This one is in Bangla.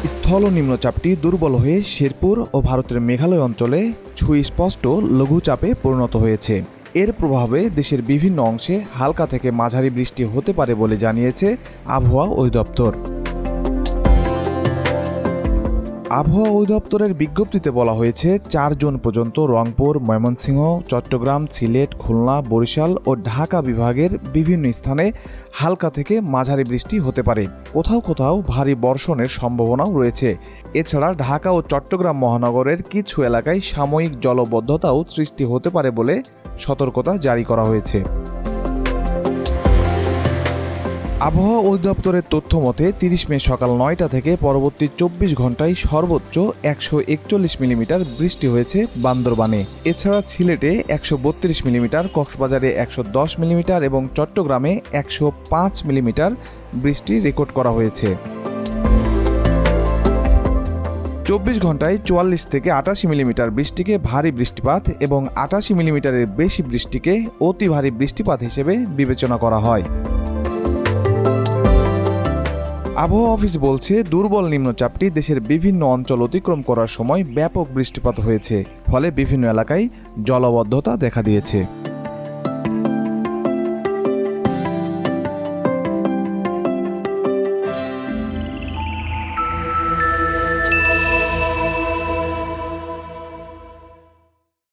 স্থল নিম্নচাপটি দুর্বল হয়ে শেরপুর ও ভারতের মেঘালয় অঞ্চলে সুস্পষ্ট লঘুচাপে পরিণত হয়েছে। এর প্রভাবে দেশের বিভিন্ন অংশে হালকা থেকে মাঝারি বৃষ্টি হতে পারে বলে জানিয়েছে আবহাওয়া অধিদপ্তর। আবহাওয়া অধিদপ্তরের বিজ্ঞপ্তিতে বলা হয়েছে ৪ জুন পর্যন্ত রংপুর, ময়মনসিংহ, চট্টগ্রাম, সিলেট, খুলনা, বরিশাল ও ঢাকা বিভাগের বিভিন্ন স্থানে হালকা থেকে মাঝারি বৃষ্টি হতে পারে। কোথাও কোথাও ভারী বর্ষণের সম্ভাবনাও রয়েছে। এছাড়া ঢাকা ও চট্টগ্রাম মহানগরের কিছু এলাকায় সাময়িক জলবদ্ধতাও সৃষ্টি হতে পারে বলে সতর্কতা জারি করা হয়েছে। আবহাওয়া অধিদপ্তরের তথ্য মতে ৩০ মে সকাল ৯টা থেকে পরবর্তী ২৪ ঘন্টায় সর্বোচ্চ ১৪১ মিলিমিটার বৃষ্টি হয়েছে বান্দরবানে। এছাড়া সিলেটে ১৩২ মিলিমিটার, কক্সবাজারে ১১০ মিলিমিটার এবং চট্টগ্রামে ১০৫ মিলিমিটার বৃষ্টি রেকর্ড করা হয়েছে। ২৪ ঘন্টায় ৪৪ থেকে ৮৮ মিলিমিটার বৃষ্টিকে ভারী বৃষ্টিপাত এবং ৮৮ মিলিমিটারের বেশি বৃষ্টিকে অতি ভারী বৃষ্টিপাত হিসেবে বিবেচনা করা হয়। আবহাওয়া অফিস বলছে, দুর্বল নিম্নচাপটি দেশের বিভিন্ন অঞ্চল অতিক্রম করার সময় ব্যাপক বৃষ্টিপাত হয়েছে, ফলে বিভিন্ন এলাকায় জলাবদ্ধতা দেখা দিয়েছে।